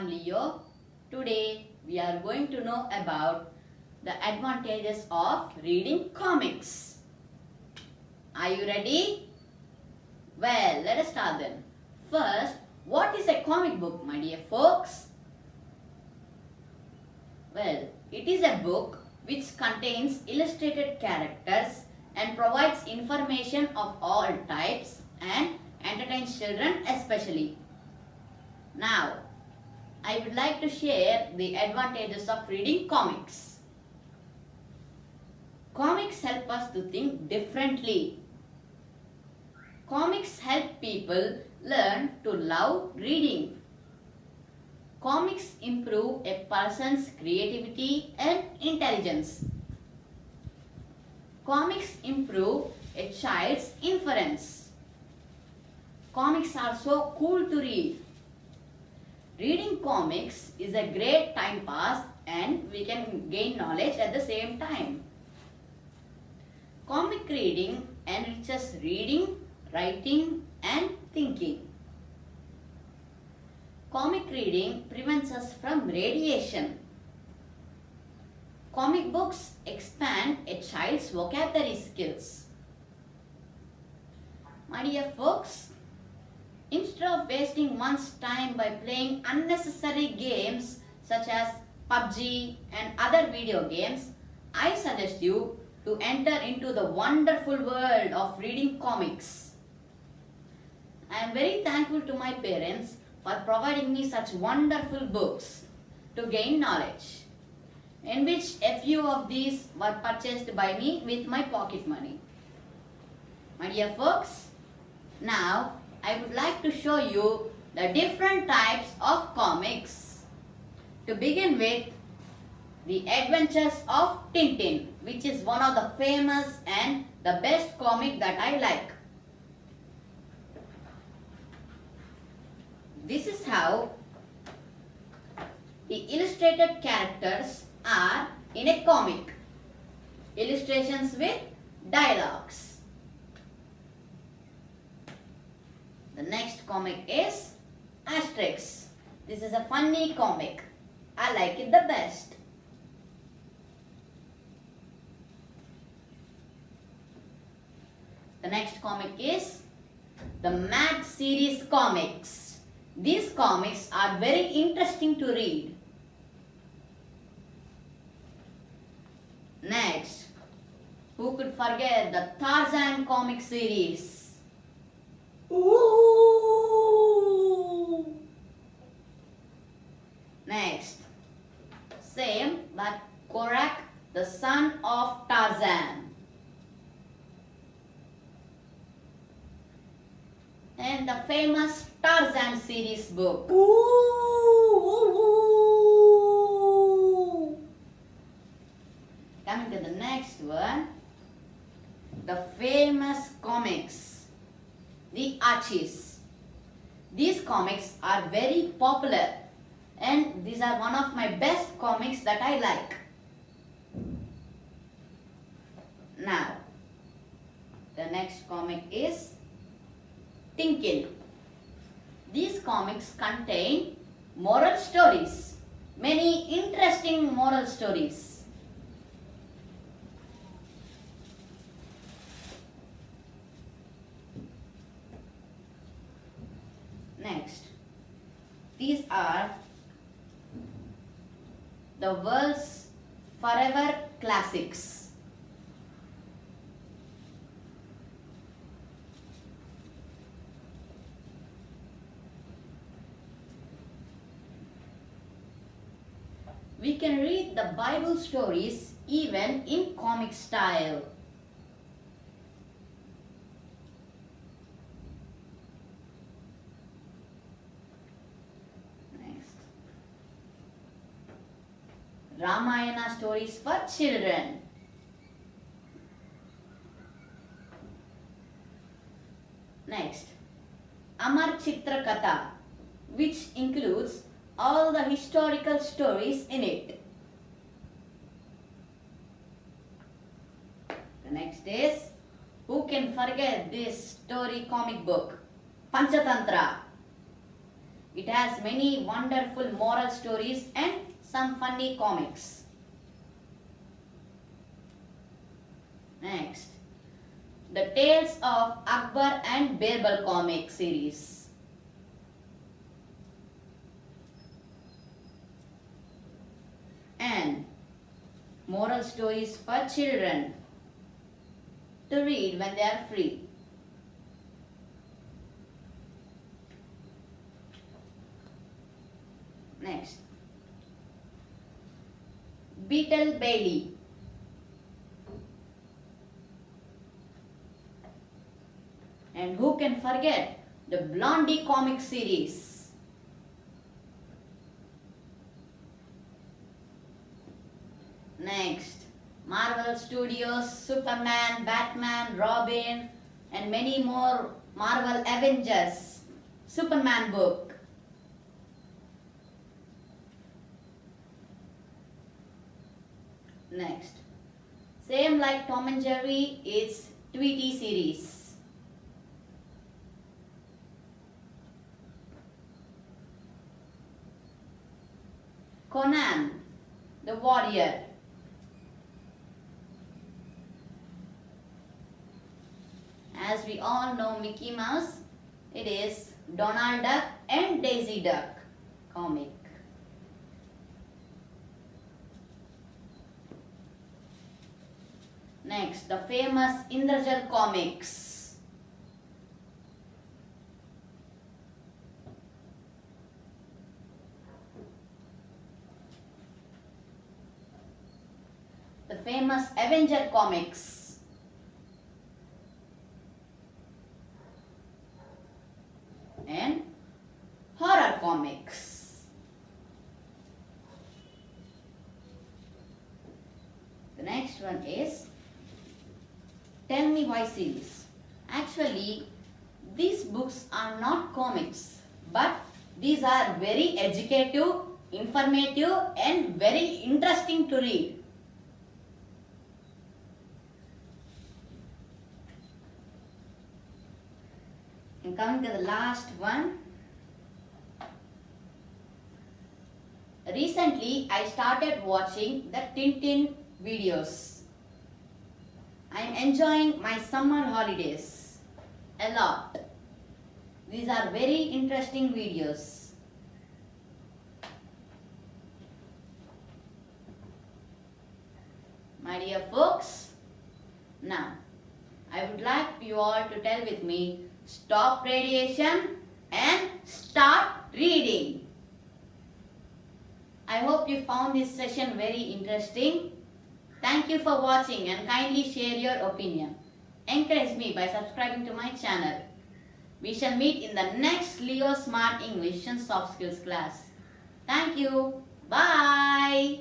am Leo. Today we are going to know about the advantages of reading comics. Are you ready? Well, let us start then. First, what is a comic book, my dear folks? Well, it is a book which contains illustrated characters and provides information of all types and entertains children especially. Now, I would like to share the advantages of reading comics. Comics help us to think differently. Comics help people learn to love reading. Comics improve a person's creativity and intelligence. Comics improve a child's inference. Comics are so cool to read. Reading comics is a great time pass and we can gain knowledge at the same time. Comic reading enriches reading, writing and thinking. Comic reading prevents us from radiation. Comic books expand a child's vocabulary skills. My dear folks, instead of wasting one's time by playing unnecessary games such as PUBG and other video games, I suggest you to enter into the wonderful world of reading comics. I am very thankful to my parents for providing me such wonderful books to gain knowledge, in which a few of these were purchased by me with my pocket money. My dear folks, now I would like to show you the different types of comics. To begin with, The Adventures of Tintin, which is one of the famous and the best comic that I like. This is how the illustrated characters are in a comic. Illustrations with dialogues. The next comic is Asterix. This is a funny comic. I like it the best. The next comic is the Mad Series comics. These comics are very interesting to read. Next, who could forget the Tarzan comic series? Ooh. Next, same but Korak, the son of Tarzan. And the famous Tarzan series book. Ooh. Coming to the next one, the famous comics. The Archies. These comics are very popular and these are one of my best comics that I like. Now, the next comic is Tintin. These comics contain moral stories, many interesting moral stories. Next, these are the world's forever classics. We can read the Bible stories even in comic style. Ramayana stories for children. Next, Amar Chitra Katha, which includes all the historical stories in it. The next is, who can forget this story comic book? Panchatantra. It has many wonderful moral stories and some funny comics. Next, the Tales of Akbar and Birbal comic series. And moral stories for children to read when they are free. Next, Beetle Bailey. And who can forget the Blondie comic series? Next, Marvel Studios, Superman, Batman, Robin, and many more Marvel Avengers Superman book. Next, same like Tom and Jerry, it's Tweety series. Conan, the Warrior. As we all know Mickey Mouse, it is Donald Duck and Daisy Duck comic. Next, the famous Indrajal comics. The famous Avenger comics. And horror comics. The next one is Tell Me Why series. Actually, these books are not comics, but these are very educative, informative, and very interesting to read. And coming to the last one. Recently, I started watching the Tintin videos. I am enjoying my summer holidays a lot. These are very interesting videos. My dear folks, now I would like you all to tell with me, stop radiation and start reading. I hope you found this session very interesting. Thank you for watching and kindly share your opinion. Encourage me by subscribing to my channel. We shall meet in the next Leo Smart English and Soft Skills class. Thank you. Bye.